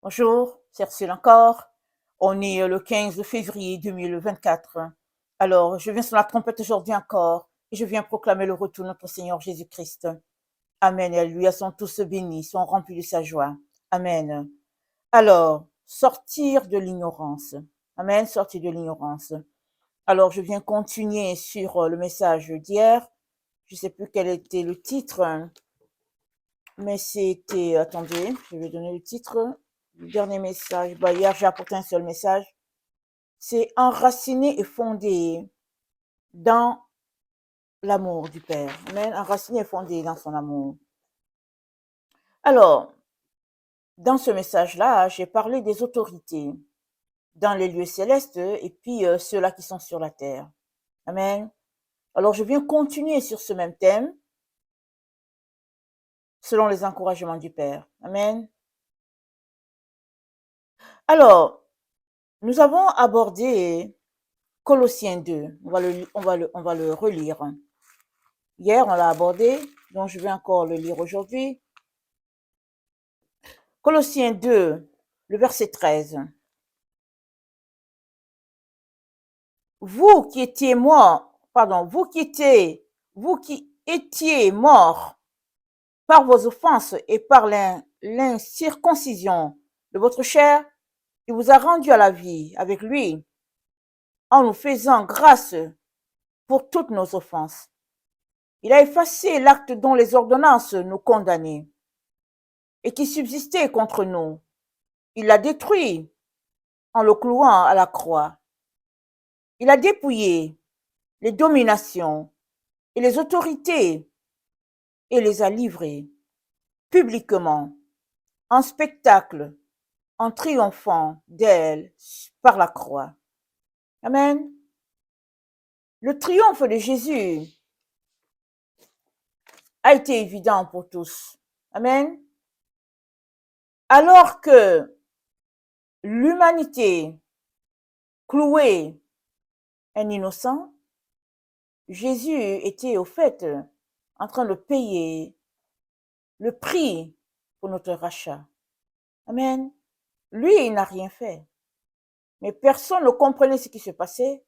Bonjour, c'est Ursule encore. On est le 15 février 2024. Alors, je viens sur la trompette aujourd'hui encore et je viens proclamer le retour de notre Seigneur Jésus-Christ. Amen. Et alléluia, sont tous bénis, sont remplis de sa joie. Amen. Alors, sortir de l'ignorance. Amen, sortir de l'ignorance. Alors, je viens continuer sur le message d'hier. Je ne sais plus quel était le titre, mais c'était, attendez, je vais donner le titre. Le dernier message, hier j'ai apporté un seul message. C'est enraciné et fondé dans l'amour du Père. Amen. Enraciné et fondé dans son amour. Alors, dans ce message-là, j'ai parlé des autorités dans les lieux célestes et puis ceux-là qui sont sur la terre. Amen. Alors, je viens continuer sur ce même thème selon les encouragements du Père. Amen. Alors, nous avons abordé Colossiens 2. On va le relire. Hier, on l'a abordé, donc je vais encore le lire aujourd'hui. Colossiens 2, le verset 13. Vous qui étiez morts par vos offenses et par l'incirconcision de votre chair, il vous a rendu à la vie avec lui, en nous faisant grâce pour toutes nos offenses. Il a effacé l'acte dont les ordonnances nous condamnaient et qui subsistait contre nous. Il l'a détruit en le clouant à la croix. Il a dépouillé les dominations et les autorités et les a livrées publiquement en spectacle en triomphant d'elles par la croix. Amen. Le triomphe de Jésus a été évident pour tous. Amen. Alors que l'humanité clouait un innocent, Jésus était au fait en train de payer le prix pour notre rachat. Amen. Lui, il n'a rien fait. Mais personne ne comprenait ce qui se passait.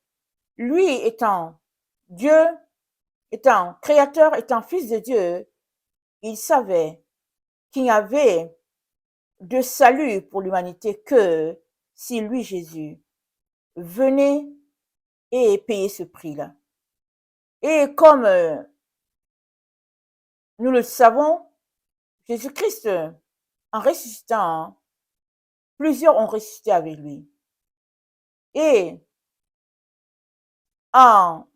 Lui étant Dieu, étant créateur, étant fils de Dieu, il savait qu'il n'y avait de salut pour l'humanité que si lui, Jésus, venait et payait ce prix-là. Et comme nous le savons, Jésus-Christ, en ressuscitant, plusieurs ont ressuscité avec lui. Et en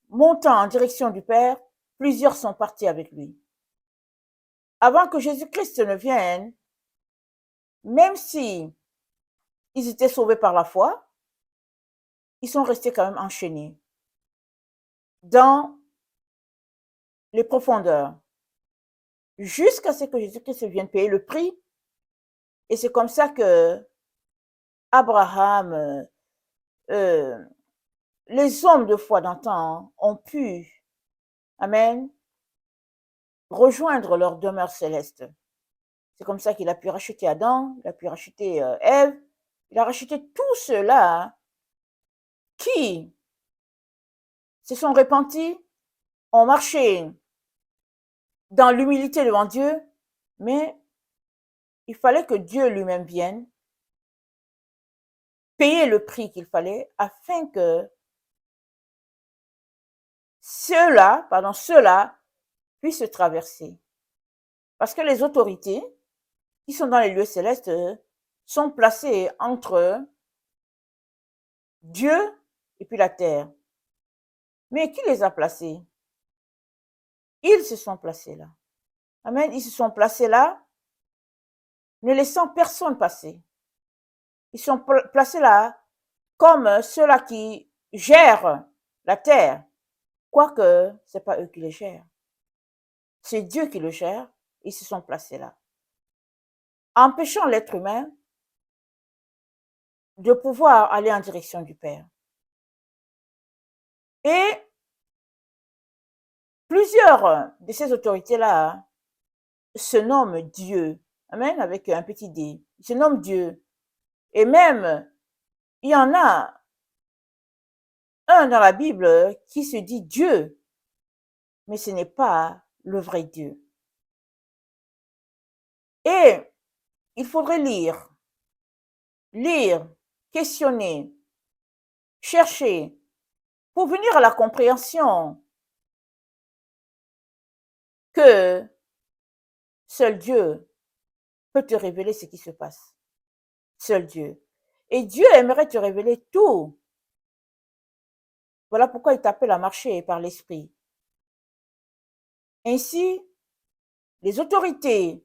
montant en direction du Père, plusieurs sont partis avec lui. Avant que Jésus-Christ ne vienne, même si ils étaient sauvés par la foi, ils sont restés quand même enchaînés dans les profondeurs, jusqu'à ce que Jésus-Christ vienne payer le prix. Et c'est comme ça que Abraham, les hommes de foi d'antan ont pu, amen, rejoindre leur demeure céleste. C'est comme ça qu'il a pu racheter Adam, il a pu racheter Ève, il a racheté tous ceux-là qui se sont repentis, ont marché dans l'humilité devant Dieu, mais il fallait que Dieu lui-même vienne payer le prix qu'il fallait afin que ceux-là puissent traverser. Parce que les autorités qui sont dans les lieux célestes sont placées entre Dieu et puis la terre. Mais qui les a placés? Ils se sont placés là. Amen. Ils se sont placés là, ne laissant personne passer. Ils sont placés là comme ceux-là qui gèrent la terre, quoique ce n'est pas eux qui le gèrent. C'est Dieu qui le gère, ils se sont placés là, empêchant l'être humain de pouvoir aller en direction du Père. Et plusieurs de ces autorités-là se nomment Dieu. Amen, avec un petit D. Il se nomme Dieu. Et même, il y en a un dans la Bible qui se dit Dieu, mais ce n'est pas le vrai Dieu. Et il faudrait lire, questionner, chercher, pour venir à la compréhension que seul Dieu peut te révéler ce qui se passe. Seul Dieu. Et Dieu aimerait te révéler tout. Voilà pourquoi il t'appelle à marcher par l'Esprit. Ainsi, les autorités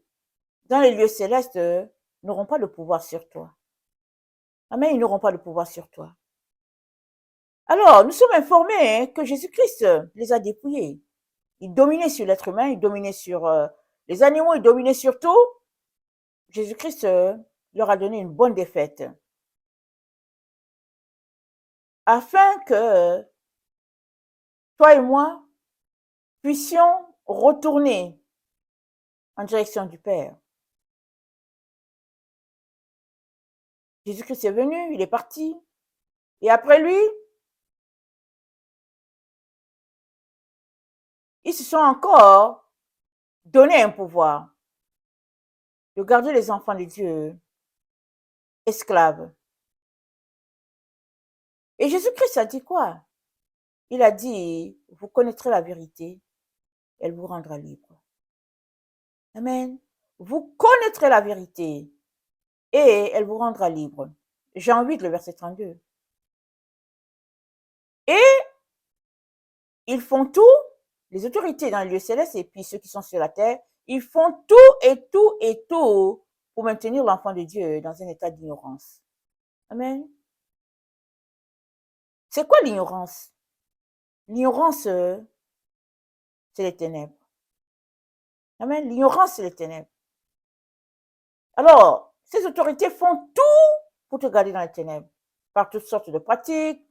dans les lieux célestes n'auront pas de pouvoir sur toi. Amen, ils n'auront pas de pouvoir sur toi. Alors, nous sommes informés que Jésus-Christ les a dépouillés. Il dominait sur l'être humain, il dominait sur les animaux, il dominait sur tout. Jésus-Christ leur a donné une bonne défaite. Afin que toi et moi puissions retourner en direction du Père. Jésus-Christ est venu, il est parti. Et après lui, ils se sont encore donné un pouvoir de garder les enfants de Dieu esclaves. Et Jésus-Christ a dit quoi? Il a dit, vous connaîtrez la vérité, elle vous rendra libre. Amen. Vous connaîtrez la vérité et elle vous rendra libre. Jean 8, le verset 32. Et ils font tout, les autorités dans les lieux célestes et puis ceux qui sont sur la terre, ils font tout et tout et tout pour maintenir l'enfant de Dieu dans un état d'ignorance. Amen. C'est quoi l'ignorance? L'ignorance, c'est les ténèbres. Amen. L'ignorance, c'est les ténèbres. Alors, ces autorités font tout pour te garder dans les ténèbres, par toutes sortes de pratiques,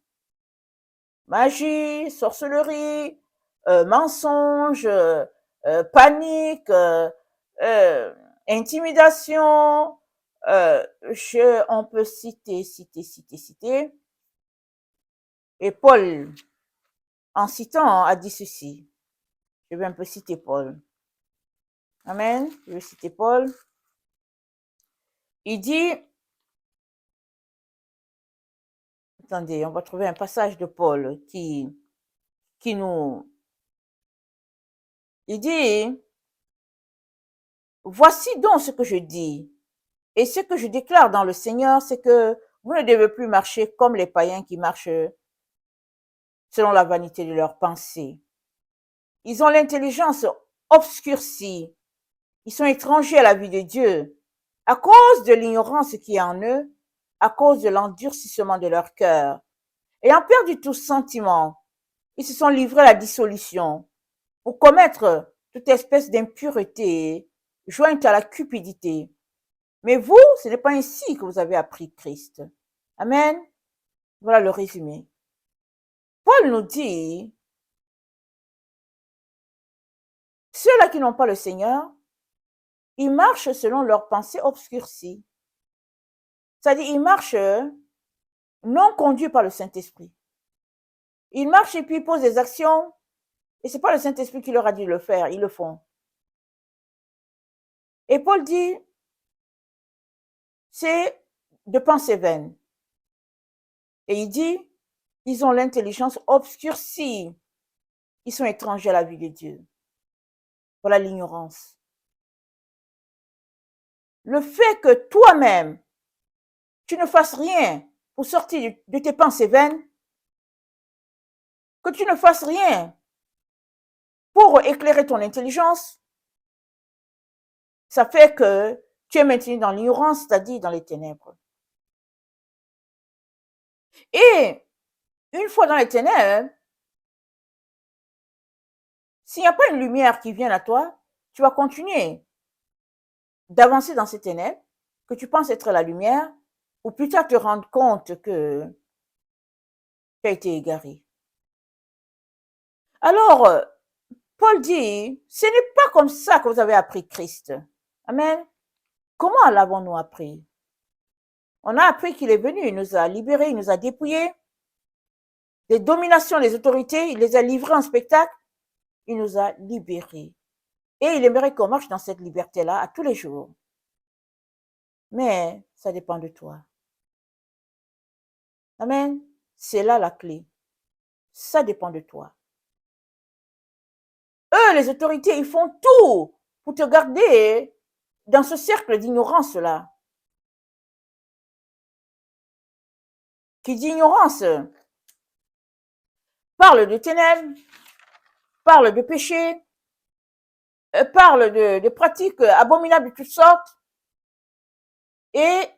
magie, sorcellerie, mensonges, panique, intimidation. On peut citer. Et Paul, en citant, a dit ceci. Je vais un peu citer Paul. Amen. Je vais citer Paul. Il dit, attendez, on va trouver un passage de Paul qui nous, il dit, voici donc ce que je dis et ce que je déclare dans le Seigneur, c'est que vous ne devez plus marcher comme les païens qui marchent selon la vanité de leurs pensées. Ils ont l'intelligence obscurcie. Ils sont étrangers à la vie de Dieu à cause de l'ignorance qui est en eux, à cause de l'endurcissement de leur cœur. Ayant perdu tout sentiment, ils se sont livrés à la dissolution pour commettre toute espèce d'impureté jointe à la cupidité. Mais vous, ce n'est pas ainsi que vous avez appris Christ. Amen. Voilà le résumé. Paul nous dit, ceux-là qui n'ont pas le Seigneur, ils marchent selon leurs pensées obscurcies. C'est-à-dire, ils marchent non conduits par le Saint-Esprit. Ils marchent et puis ils posent des actions, et c'est pas le Saint-Esprit qui leur a dit de le faire, ils le font. Et Paul dit, c'est de pensée vaine. Et il dit, ils ont l'intelligence obscurcie. Ils sont étrangers à la vie de Dieu. Voilà l'ignorance. Le fait que toi-même, tu ne fasses rien pour sortir de tes pensées vaines, que tu ne fasses rien pour éclairer ton intelligence, ça fait que tu es maintenu dans l'ignorance, c'est-à-dire dans les ténèbres. Et une fois dans les ténèbres, s'il n'y a pas une lumière qui vient à toi, tu vas continuer d'avancer dans ces ténèbres, que tu penses être la lumière, ou plus tard te rendre compte que tu as été égaré. Alors, Paul dit, ce n'est pas comme ça que vous avez appris Christ. Amen. Comment l'avons-nous appris? On a appris qu'il est venu, il nous a libérés, il nous a dépouillés des dominations des autorités, il les a livrés en spectacle, il nous a libérés. Et il aimerait qu'on marche dans cette liberté-là à tous les jours. Mais ça dépend de toi. Amen. C'est là la clé. Ça dépend de toi. Eux, les autorités, ils font tout pour te garder dans ce cercle d'ignorance-là. Qui dit ignorance parle de ténèbres, parle de péché, parle de pratiques abominables de toutes sortes et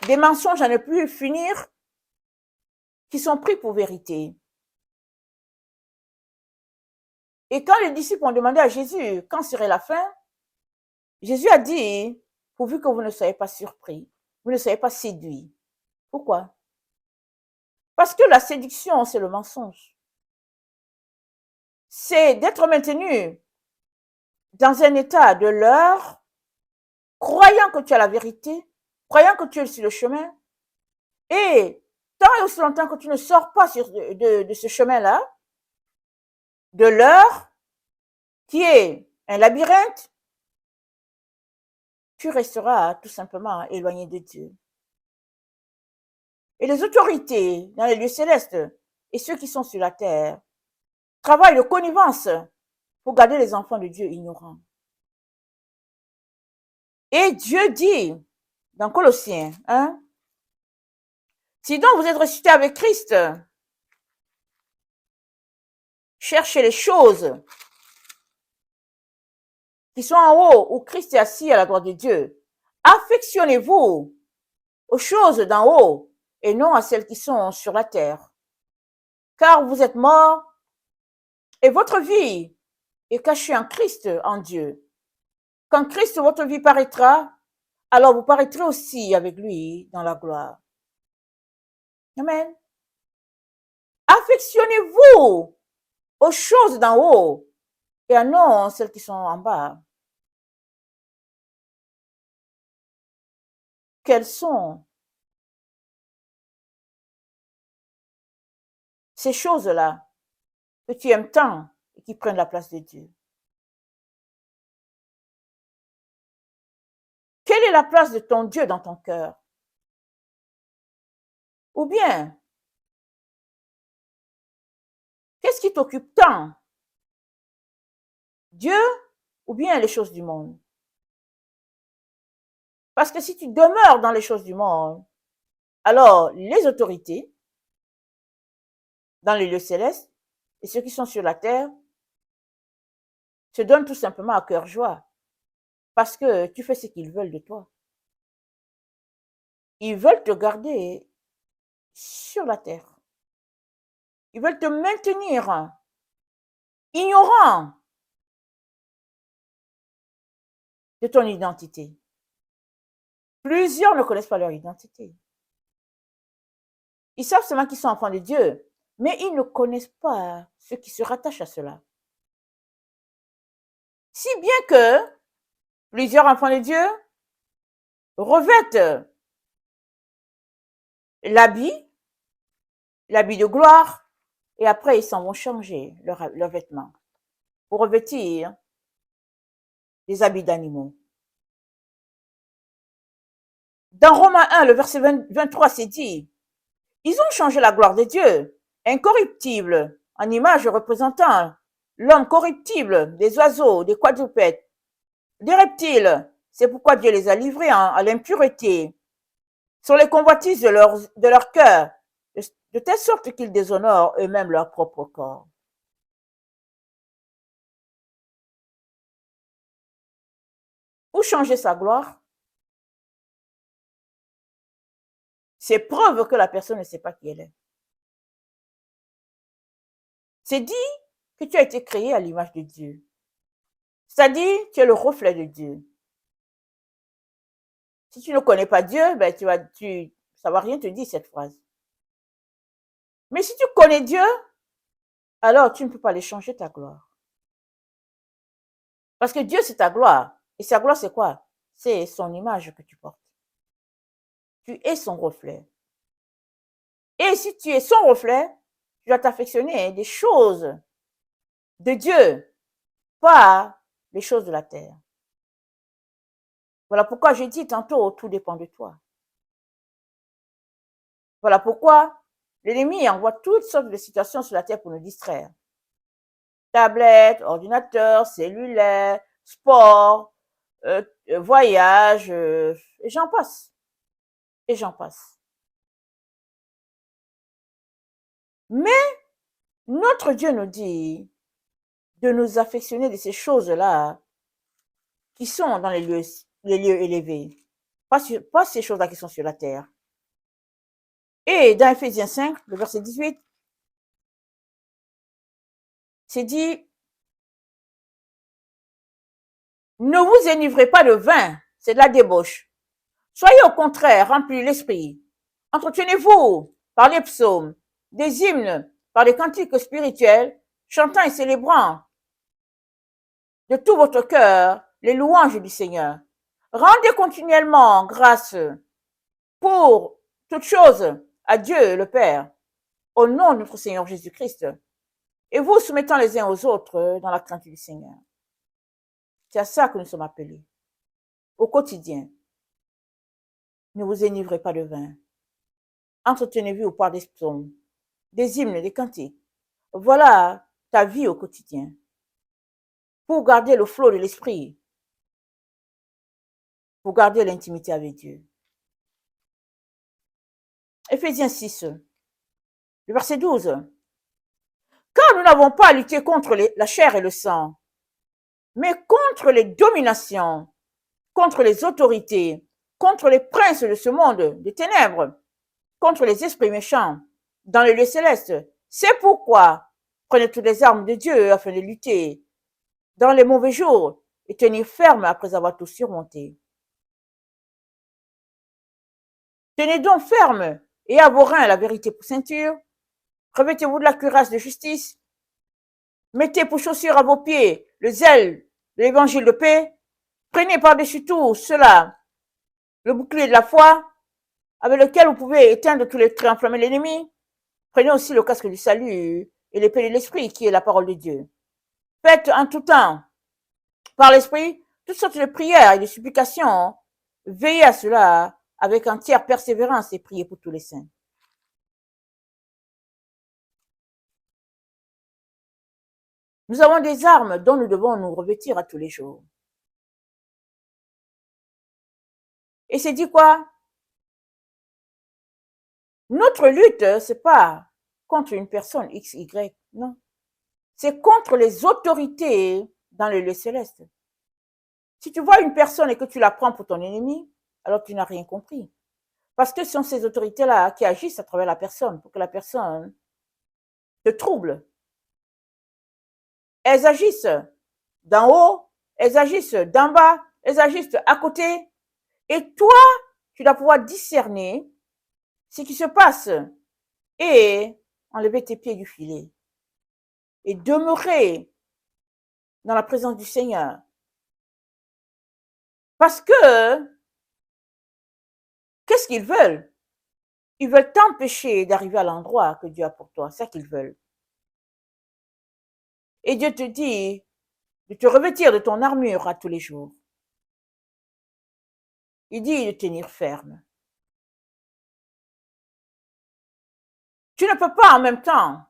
des mensonges à ne plus finir qui sont pris pour vérité. Et quand les disciples ont demandé à Jésus quand serait la fin, Jésus a dit, pourvu que vous ne soyez pas surpris, vous ne soyez pas séduits. Pourquoi? Parce que la séduction, c'est le mensonge. C'est d'être maintenu dans un état de leurre, croyant que tu as la vérité, croyant que tu es sur le chemin, et tant et aussi longtemps que tu ne sors pas de ce chemin-là, de leurre, qui est un labyrinthe, tu resteras tout simplement éloigné de Dieu. Et les autorités dans les lieux célestes et ceux qui sont sur la terre travaillent de connivence pour garder les enfants de Dieu ignorants. Et Dieu dit dans Colossiens, si donc vous êtes ressuscités avec Christ, cherchez les choses qui sont en haut, où Christ est assis à la droite de Dieu. Affectionnez-vous aux choses d'en haut et non à celles qui sont sur la terre. Car vous êtes morts et votre vie est cachée en Christ, en Dieu. Quand Christ, votre vie paraîtra, alors vous paraîtrez aussi avec lui dans la gloire. Amen. Affectionnez-vous aux choses d'en haut et non celles qui sont en bas. Quelles sont ces choses-là que tu aimes tant et qui prennent la place de Dieu? Quelle est la place de ton Dieu dans ton cœur? Ou bien, qu'est-ce qui t'occupe tant? Dieu ou bien les choses du monde? Parce que si tu demeures dans les choses du monde, alors les autorités dans les lieux célestes et ceux qui sont sur la terre se donnent tout simplement à cœur joie parce que tu fais ce qu'ils veulent de toi. Ils veulent te garder sur la terre. Ils veulent te maintenir ignorant de ton identité. Plusieurs ne connaissent pas leur identité. Ils savent seulement qu'ils sont enfants de Dieu, mais ils ne connaissent pas ce qui se rattache à cela. Si bien que plusieurs enfants de Dieu revêtent l'habit de gloire, et après ils s'en vont changer leurs vêtements pour revêtir des habits d'animaux. Dans Romains 1, le verset 23, c'est dit, ils ont changé la gloire de Dieu, incorruptible, en image représentant l'homme corruptible, des oiseaux, des quadrupèdes, des reptiles. C'est pourquoi Dieu les a livrés à l'impureté, sur les convoitises de leur cœur, de telle sorte qu'ils déshonorent eux-mêmes leur propre corps. Pour changer sa gloire, c'est preuve que la personne ne sait pas qui elle est. C'est dit que tu as été créé à l'image de Dieu. C'est-à-dire, tu es le reflet de Dieu. Si tu ne connais pas Dieu, ben ça va rien te dire cette phrase. Mais si tu connais Dieu, alors tu ne peux pas aller changer ta gloire. Parce que Dieu, c'est ta gloire. Et sa gloire, c'est quoi? C'est son image que tu portes. Tu es son reflet. Et si tu es son reflet, tu dois t'affectionner des choses de Dieu, pas les choses de la terre. Voilà pourquoi j'ai dit tantôt, tout dépend de toi. Voilà pourquoi l'ennemi envoie toutes sortes de situations sur la terre pour nous distraire. Tablette, ordinateur, cellulaire, sport, voyage, et j'en passe. Et j'en passe. Mais notre Dieu nous dit de nous affectionner de ces choses-là qui sont dans les lieux élevés. Pas ces choses-là qui sont sur la terre. Et dans Ephésiens 5, le verset 18, c'est dit, ne vous enivrez pas de vin, c'est de la débauche. Soyez au contraire remplis de l'esprit. Entretenez-vous par les psaumes, des hymnes, par des cantiques spirituels, chantant et célébrant de tout votre cœur les louanges du Seigneur. Rendez continuellement grâce pour toutes choses à Dieu le Père, au nom de notre Seigneur Jésus-Christ, et vous soumettant les uns aux autres dans la crainte du Seigneur. C'est à ça que nous sommes appelés, au quotidien. Ne vous enivrez pas de vin. Entretenez-vous par des psaumes, des hymnes, des cantiques. Voilà ta vie au quotidien. Pour garder le flot de l'esprit, pour garder l'intimité avec Dieu. Éphésiens 6, le verset 12. Car nous n'avons pas à lutter contre la chair et le sang, mais contre les dominations, contre les autorités, contre les princes de ce monde des ténèbres, contre les esprits méchants dans les lieux célestes. C'est pourquoi prenez toutes les armes de Dieu afin de lutter dans les mauvais jours et tenir ferme après avoir tout surmonté. Tenez donc ferme et à vos reins la vérité pour ceinture. Revêtez-vous de la cuirasse de justice. Mettez pour chaussures à vos pieds le zèle de l'évangile de paix. Prenez par-dessus tout cela le bouclier de la foi avec lequel vous pouvez éteindre tous les traits enflammés de l'ennemi. Prenez aussi le casque du salut et l'épée de l'esprit qui est la parole de Dieu. Faites en tout temps, par l'esprit, toutes sortes de prières et de supplications. Veillez à cela avec entière persévérance et priez pour tous les saints. Nous avons des armes dont nous devons nous revêtir à tous les jours. Et c'est dit quoi? Notre lutte, c'est pas contre une personne X, Y, non. C'est contre les autorités dans le lieu céleste. Si tu vois une personne et que tu la prends pour ton ennemi, alors tu n'as rien compris. Parce que ce sont ces autorités-là qui agissent à travers la personne pour que la personne te trouble. Elles agissent d'en haut, elles agissent d'en bas, elles agissent à côté. Et toi, tu dois pouvoir discerner ce qui se passe et enlever tes pieds du filet et demeurer dans la présence du Seigneur. Parce que, qu'est-ce qu'ils veulent? Ils veulent t'empêcher d'arriver à l'endroit que Dieu a pour toi. C'est ça qu'ils veulent. Et Dieu te dit de te revêtir de ton armure à tous les jours. Il dit de tenir ferme. Tu ne peux pas en même temps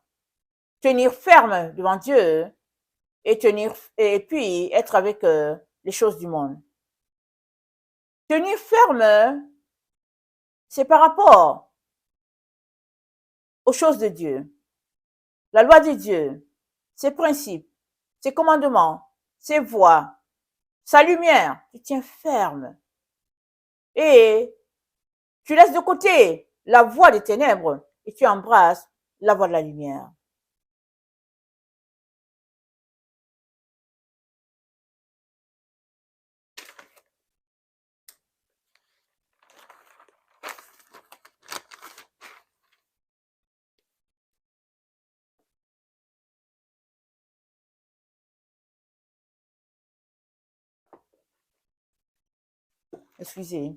tenir ferme devant Dieu et puis être avec les choses du monde. Tenir ferme, c'est par rapport aux choses de Dieu, la loi de Dieu, ses principes, ses commandements, ses voies, sa lumière. Tu tiens ferme et tu laisses de côté la voie des ténèbres et tu embrasses la voie de la lumière. Excusez.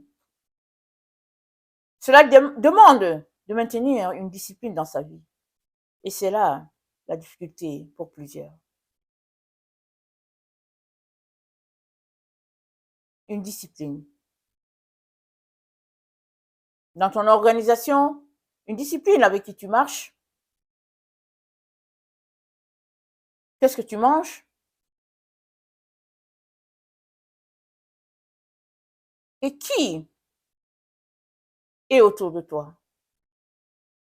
Cela demande de maintenir une discipline dans sa vie. Et c'est là la difficulté pour plusieurs. Une discipline. Dans ton organisation, une discipline avec qui tu marches. Qu'est-ce que tu manges? Et qui est autour de toi?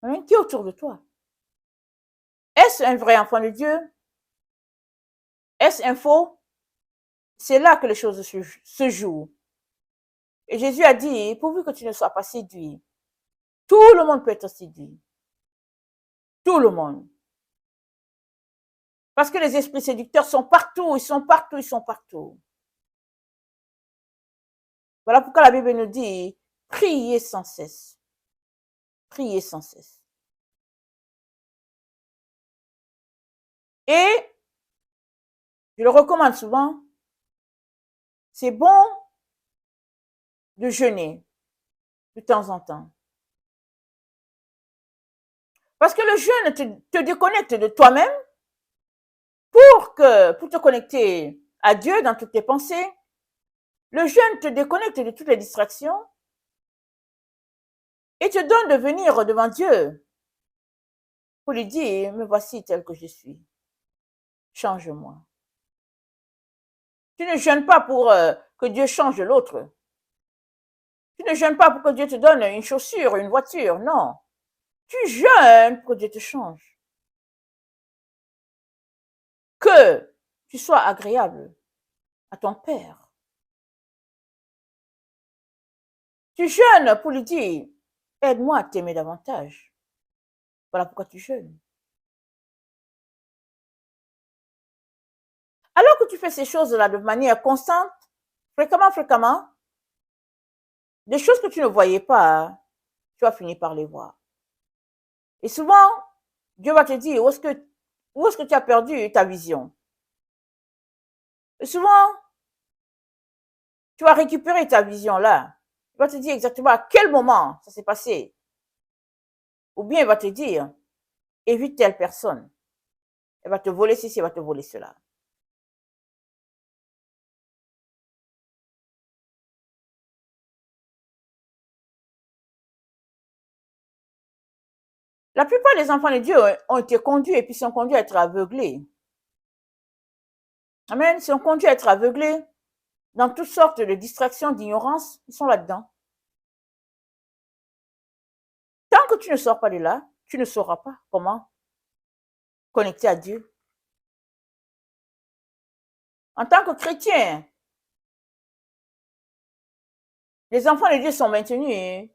Hein? Qui est autour de toi? Est-ce un vrai enfant de Dieu? Est-ce un faux? C'est là que les choses se jouent. Et Jésus a dit, pourvu que tu ne sois pas séduit, tout le monde peut être séduit. Tout le monde. Parce que les esprits séducteurs sont partout, ils sont partout, ils sont partout. Voilà pourquoi la Bible nous dit, priez sans cesse. Priez sans cesse. Et, je le recommande souvent, c'est bon de jeûner de temps en temps. Parce que le jeûne te déconnecte de toi-même pour te connecter à Dieu dans toutes tes pensées. Le jeûne te déconnecte de toutes les distractions et te donne de venir devant Dieu pour lui dire, me voici tel que je suis. Change-moi. Tu ne jeûnes pas pour que Dieu change l'autre. Tu ne jeûnes pas pour que Dieu te donne une chaussure, une voiture, non. Tu jeûnes pour que Dieu te change. Que tu sois agréable à ton Père. Tu jeûnes pour lui dire, aide-moi à t'aimer davantage. Voilà pourquoi tu jeûnes. Alors que tu fais ces choses-là de manière constante, fréquemment, des choses que tu ne voyais pas, tu vas finir par les voir. Et souvent, Dieu va te dire, où est-ce que tu as perdu ta vision? Et souvent, tu vas récupérer ta vision là. Il va te dire exactement à quel moment ça s'est passé. Ou bien il va te dire, évite telle personne. Elle va te voler ceci, elle va te voler cela. La plupart des enfants de Dieu ont été conduits et puis sont conduits à être aveuglés. Amen. Ils sont conduits à être aveuglés dans toutes sortes de distractions, d'ignorance. Ils sont là-dedans. Tant que tu ne sors pas de là, tu ne sauras pas comment connecter à Dieu. En tant que chrétien, les enfants de Dieu sont maintenus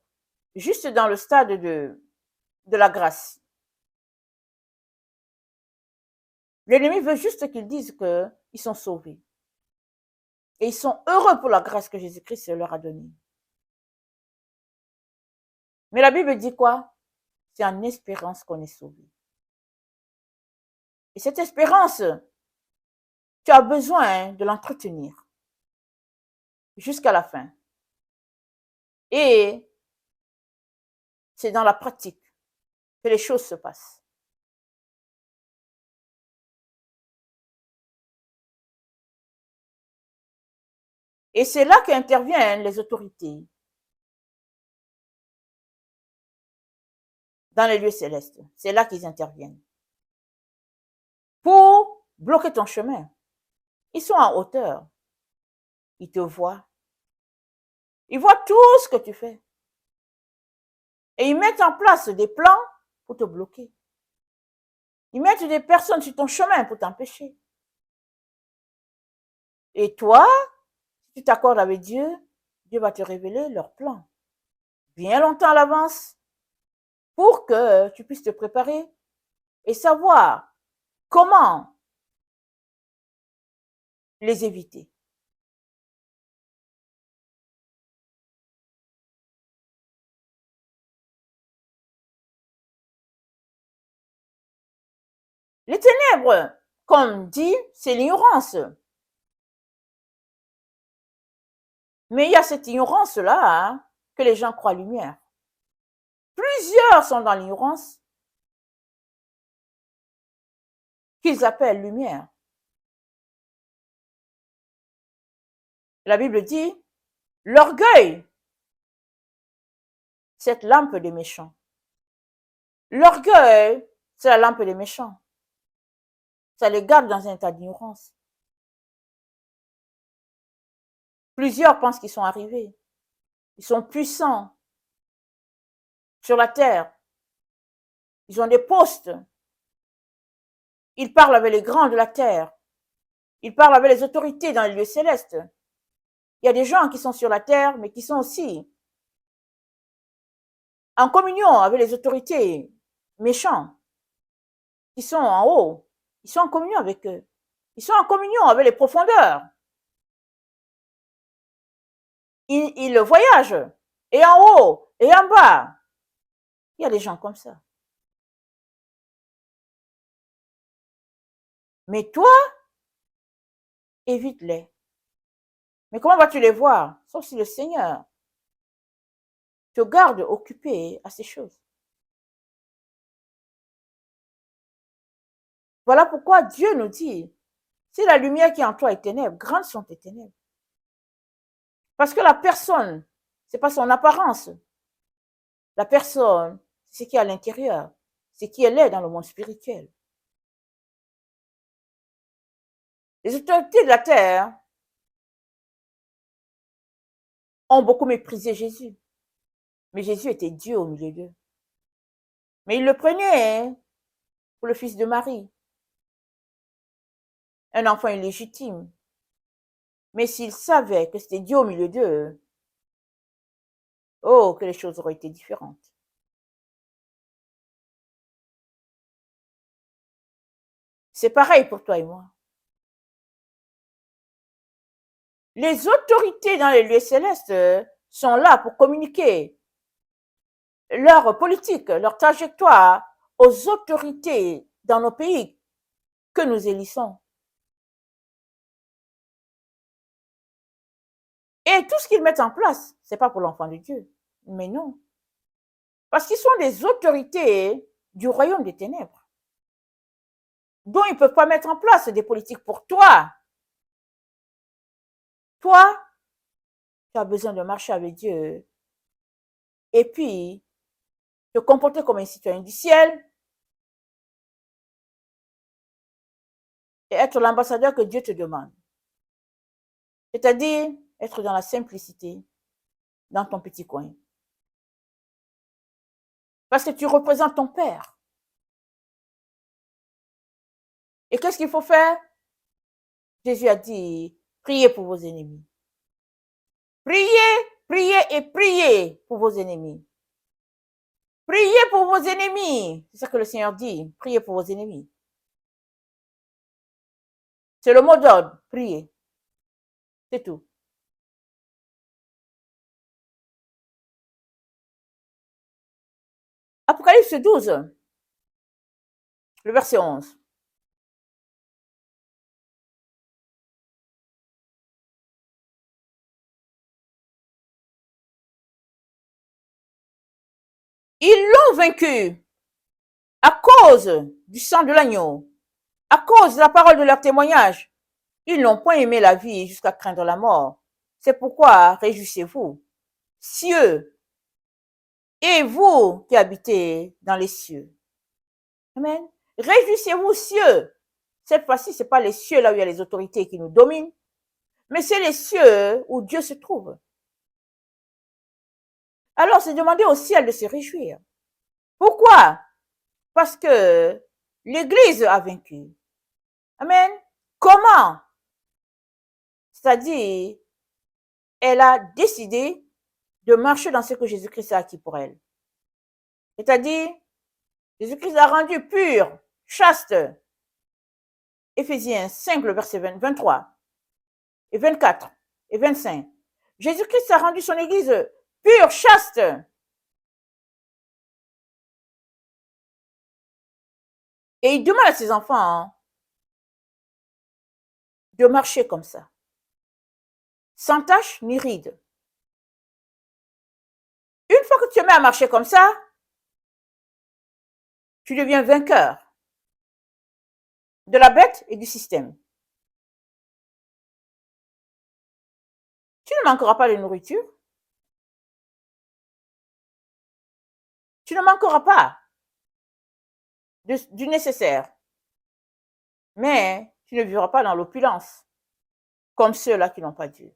juste dans le stade de la grâce. L'ennemi veut juste qu'ils disent qu'ils sont sauvés. Et ils sont heureux pour la grâce que Jésus-Christ leur a donnée. Mais la Bible dit quoi? C'est en espérance qu'on est sauvé. Et cette espérance, tu as besoin de l'entretenir jusqu'à la fin. Et c'est dans la pratique que les choses se passent. Et c'est là qu'interviennent les autorités dans les lieux célestes. C'est là qu'ils interviennent pour bloquer ton chemin. Ils sont en hauteur. Ils te voient. Ils voient tout ce que tu fais. Et ils mettent en place des plans pour te bloquer. Ils mettent des personnes sur ton chemin pour t'empêcher. Et toi, si tu t'accordes avec Dieu, Dieu va te révéler leurs plans bien longtemps à l'avance pour que tu puisses te préparer et savoir comment les éviter. Les ténèbres, comme dit, c'est l'ignorance. Mais il y a cette ignorance-là, hein, que les gens croient lumière. Plusieurs sont dans l'ignorance qu'ils appellent lumière. La Bible dit, l'orgueil, cette lampe des méchants. L'orgueil, c'est la lampe des méchants. Ça les garde dans un état d'ignorance. Plusieurs pensent qu'ils sont arrivés. Ils sont puissants sur la terre. Ils ont des postes. Ils parlent avec les grands de la terre. Ils parlent avec les autorités dans les lieux célestes. Il y a des gens qui sont sur la terre, mais qui sont aussi en communion avec les autorités méchants, qui sont en haut. Ils sont en communion avec eux. Ils sont en communion avec les profondeurs. Ils voyagent, et en haut, et en bas. Il y a des gens comme ça. Mais toi, évite-les. Mais comment vas-tu les voir? Sauf si le Seigneur te garde occupé à ces choses. Voilà pourquoi Dieu nous dit, si la lumière qui est en toi est ténèbres, grandes sont tes ténèbres. Parce que la personne, c'est pas son apparence. La personne, c'est ce qui est à l'intérieur, c'est qui elle est dans le monde spirituel. Les autorités de la terre ont beaucoup méprisé Jésus. Mais Jésus était Dieu au milieu d'eux. Mais ils le prenaient pour le fils de Marie, un enfant illégitime. Mais s'ils savaient que c'était Dieu au milieu d'eux, oh, que les choses auraient été différentes. C'est pareil pour toi et moi. Les autorités dans les lieux célestes sont là pour communiquer leur politique, leur trajectoire aux autorités dans nos pays que nous élissons. Et tout ce qu'ils mettent en place, c'est pas pour l'enfant de Dieu. Mais non. Parce qu'ils sont des autorités du royaume des ténèbres, dont ils ne peuvent pas mettre en place des politiques pour toi. Toi, tu as besoin de marcher avec Dieu et puis te comporter comme un citoyen du ciel et être l'ambassadeur que Dieu te demande. C'est-à-dire être dans la simplicité, dans ton petit coin. Parce que tu représentes ton Père. Et qu'est-ce qu'il faut faire? Jésus a dit, priez pour vos ennemis. Priez, priez et priez pour vos ennemis. Priez pour vos ennemis. C'est ça que le Seigneur dit, priez pour vos ennemis. C'est le mot d'ordre, priez. C'est tout. Apocalypse 12, le verset 11. Ils l'ont vaincu à cause du sang de l'agneau, à cause de la parole de leur témoignage. Ils n'ont point aimé la vie jusqu'à craindre la mort. C'est pourquoi réjouissez-vous, cieux, et vous qui habitez dans les cieux. Amen. Réjouissez-vous, cieux. Cette fois-ci, ce n'est pas les cieux là où il y a les autorités qui nous dominent, mais c'est les cieux où Dieu se trouve. Alors, c'est demander au ciel de se réjouir. Pourquoi? Parce que l'Église a vaincu. Amen. Comment? C'est-à-dire, elle a décidé de marcher dans ce que Jésus-Christ a acquis pour elle. C'est-à-dire, Jésus-Christ l'a rendu pur, chaste. Éphésiens 5, le verset 23 et 24 et 25. Jésus-Christ a rendu son Église pure, chaste. Et il demande à ses enfants de marcher comme ça, sans tache ni ride. fois que tu te mets à marcher comme ça, tu deviens vainqueur de la bête et du système. Tu ne manqueras pas de nourriture. Tu ne manqueras pas du nécessaire. Mais tu ne vivras pas dans l'opulence, comme ceux-là qui n'ont pas Dieu.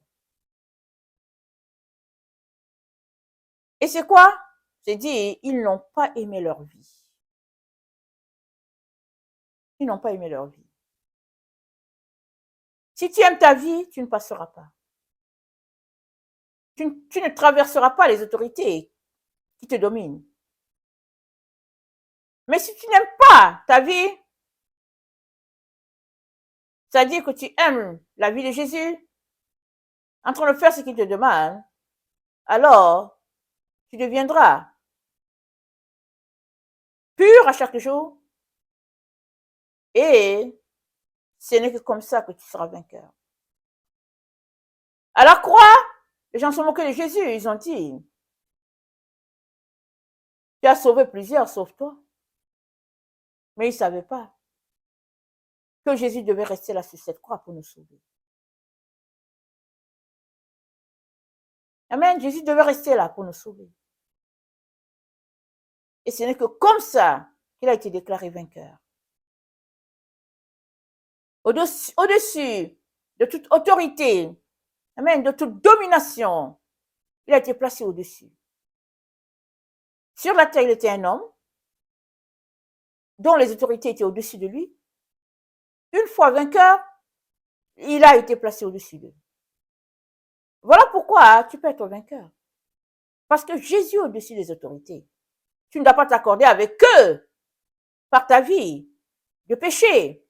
Et c'est quoi? C'est dire, ils n'ont pas aimé leur vie. Ils n'ont pas aimé leur vie. Si tu aimes ta vie, tu ne passeras pas. Tu ne traverseras pas les autorités qui te dominent. Mais si tu n'aimes pas ta vie, c'est-à-dire que tu aimes la vie de Jésus, en train de faire ce qu'il te demande, alors tu deviendras pur à chaque jour et ce n'est que comme ça que tu seras vainqueur. À la croix, les gens se moquaient de Jésus, ils ont dit, tu as sauvé plusieurs, sauve-toi. Mais ils ne savaient pas que Jésus devait rester là sur cette croix pour nous sauver. Amen, Jésus devait rester là pour nous sauver. Et ce n'est que comme ça qu'il a été déclaré vainqueur. Au-dessus de toute autorité, amen, de toute domination, il a été placé au-dessus. Sur la terre, il était un homme dont les autorités étaient au-dessus de lui. Une fois vainqueur, il a été placé au-dessus d'eux. Voilà pourquoi tu peux être vainqueur. Parce que Jésus est au-dessus des autorités. Tu ne dois pas t'accorder avec eux par ta vie de péché.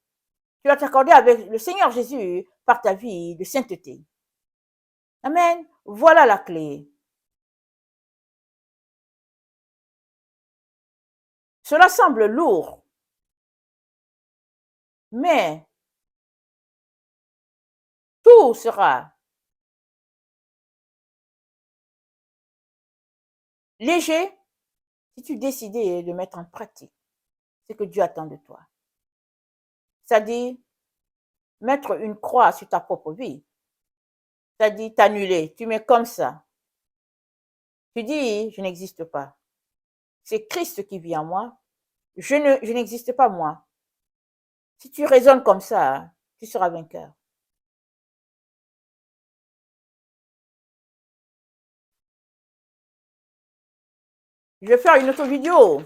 Tu dois t'accorder avec le Seigneur Jésus par ta vie de sainteté. Amen. Voilà la clé. Cela semble lourd, mais tout sera léger si tu décides de mettre en pratique ce que Dieu attend de toi. C'est-à-dire mettre une croix sur ta propre vie. C'est-à-dire t'annuler. Tu mets comme ça. Tu dis, je n'existe pas. C'est Christ qui vit en moi. Je n'existe pas moi. Si tu raisonnes comme ça, tu seras vainqueur. Je vais faire une autre vidéo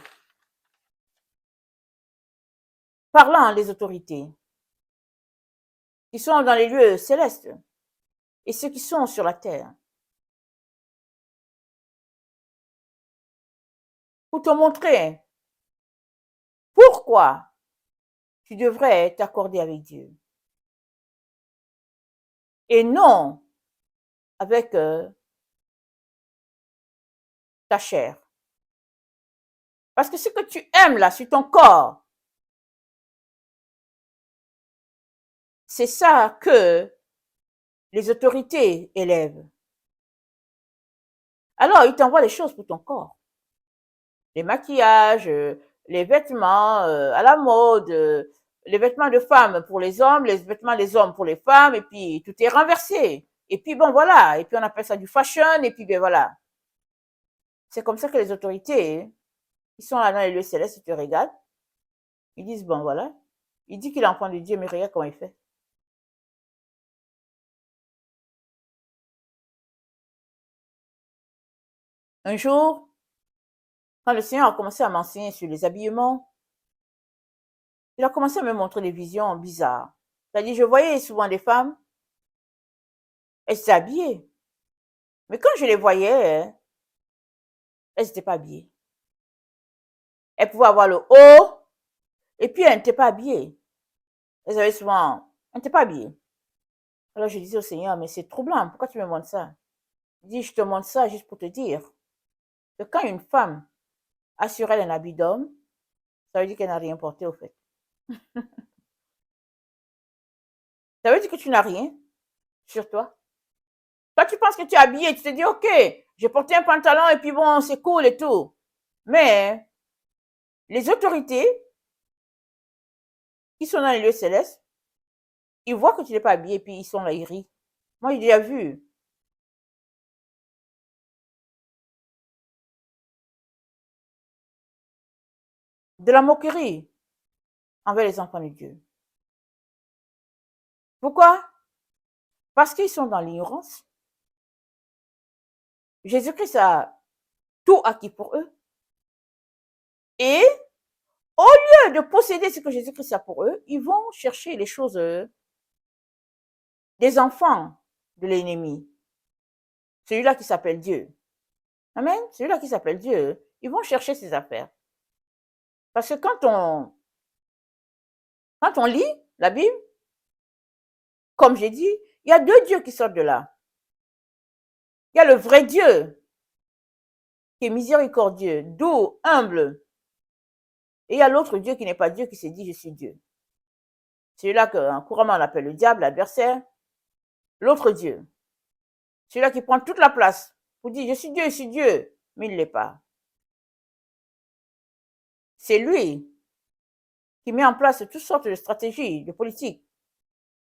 parlant des autorités qui sont dans les lieux célestes et ceux qui sont sur la terre. Pour te montrer pourquoi tu devrais t'accorder avec Dieu. Et non avec ta chair. Parce que ce que tu aimes là sur ton corps, c'est ça que les autorités élèvent. Alors, ils t'envoient les choses pour ton corps. Les maquillages, les vêtements à la mode, les vêtements de femmes pour les hommes, les vêtements des hommes pour les femmes, et puis tout est renversé. Et puis bon, voilà, et puis on appelle ça du fashion, et puis ben voilà. C'est comme ça que les autorités, ils sont là dans les lieux célestes, ils te regardent, ils disent, bon voilà, il dit qu'il est enfant de Dieu, mais regarde comment il fait. Un jour, quand le Seigneur a commencé à m'enseigner sur les habillements, il a commencé à me montrer des visions bizarres. C'est-à-dire, je voyais souvent des femmes, elles étaient habillées. Mais quand je les voyais, elles n'étaient pas habillées. Elles pouvaient avoir le haut, et puis elles n'étaient pas habillées. Elles avaient souvent, elles n'étaient pas habillées. Alors je disais au Seigneur, mais c'est troublant, pourquoi tu me montres ça? Il dit, je te montre ça juste pour te dire que quand une femme a sur elle un habit d'homme, ça veut dire qu'elle n'a rien porté au fait. Ça veut dire que tu n'as rien sur toi. Toi, tu penses que tu es habillé, tu te dis, ok, J'ai porté un pantalon et puis bon, c'est cool et tout. Mais les autorités qui sont dans les lieux célestes, ils voient que tu n'es pas habillé et puis ils sont là, ils rient. Moi, j'ai déjà vu. De la moquerie envers les enfants de Dieu. Pourquoi? Parce qu'ils sont dans l'ignorance. Jésus-Christ a tout acquis pour eux. Et au lieu de posséder ce que Jésus-Christ a pour eux, ils vont chercher les choses des enfants de l'ennemi. Celui-là qui s'appelle Dieu. Amen. Celui-là qui s'appelle Dieu. Ils vont chercher ses affaires. Parce que quand on lit la Bible, comme j'ai dit, il y a deux dieux qui sortent de là. Il y a le vrai Dieu, qui est miséricordieux, doux, humble. Et il y a l'autre Dieu qui n'est pas Dieu, qui s'est dit, je suis Dieu. Celui-là que couramment on appelle le diable, l'adversaire. L'autre Dieu. Celui-là qui prend toute la place pour dire, je suis Dieu, mais il ne l'est pas. C'est lui qui met en place toutes sortes de stratégies, de politiques,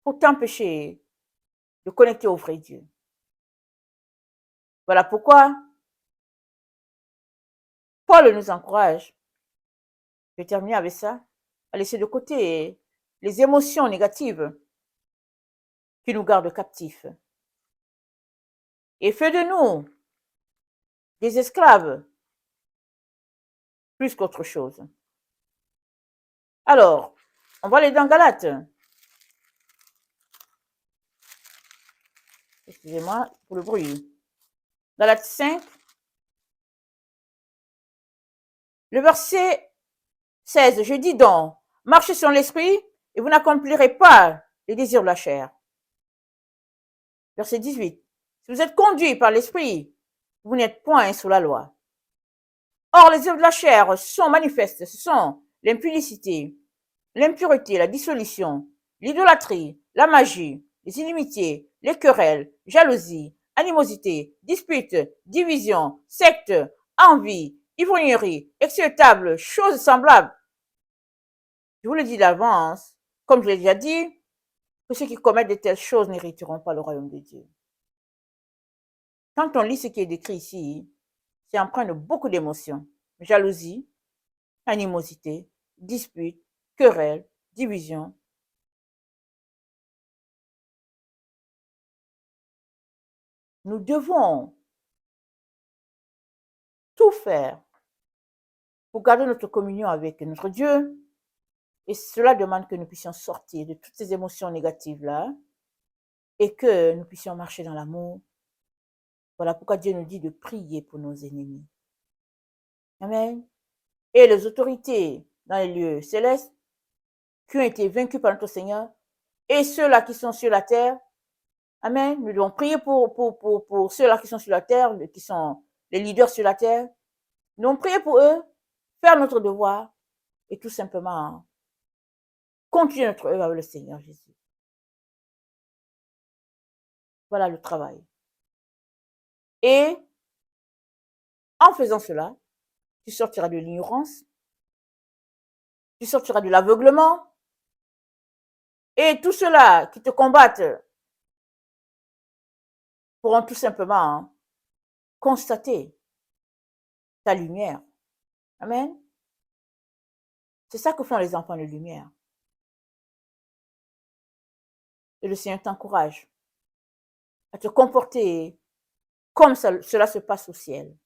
pour t'empêcher de connecter au vrai Dieu. Voilà pourquoi Paul nous encourage, je vais terminer avec ça, à laisser de côté les émotions négatives qui nous gardent captifs. Et fait de nous des esclaves plus qu'autre chose. Alors, on va aller dans Galates. Excusez-moi pour le bruit. Galates 5, le verset 16. Je dis donc, marchez sur l'esprit et vous n'accomplirez pas les désirs de la chair. Verset 18. Si vous êtes conduits par l'esprit, vous n'êtes point sous la loi. Or, les œuvres de la chair sont manifestes. Ce sont l'impudicité, l'impureté, la dissolution, l'idolâtrie, la magie, les inimitiés, les querelles, jalousie, animosité, disputes, divisions, sectes, envie, ivrognerie, excellentables, choses semblables. Je vous le dis d'avance, comme je l'ai déjà dit, que ceux qui commettent de telles choses n'hériteront pas le royaume de Dieu. Quand on lit ce qui est décrit ici, c'est empreint de beaucoup d'émotions. Jalousie, animosité, dispute, querelle, division. Nous devons tout faire pour garder notre communion avec notre Dieu. Et cela demande que nous puissions sortir de toutes ces émotions négatives-là et que nous puissions marcher dans l'amour. Voilà pourquoi Dieu nous dit de prier pour nos ennemis. Amen. Et les autorités dans les lieux célestes qui ont été vaincus par notre Seigneur et ceux-là qui sont sur la terre. Amen. Nous devons prier pour ceux-là qui sont sur la terre, qui sont les leaders sur la terre. Nous devons prier pour eux, faire notre devoir et tout simplement continuer notre œuvre avec le Seigneur Jésus. Voilà le travail. Et en faisant cela, tu sortiras de l'ignorance, tu sortiras de l'aveuglement, et tous ceux-là qui te combattent pourront tout simplement constater ta lumière. Amen. C'est ça que font les enfants de lumière. Et le Seigneur t'encourage à te comporter comme cela se passe au ciel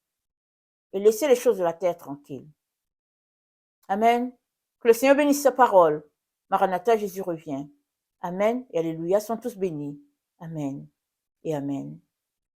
et laisser les choses de la terre tranquilles. Amen. Que le Seigneur bénisse sa parole. Maranatha, Jésus revient. Amen et alléluia, sont tous bénis. Amen et amen.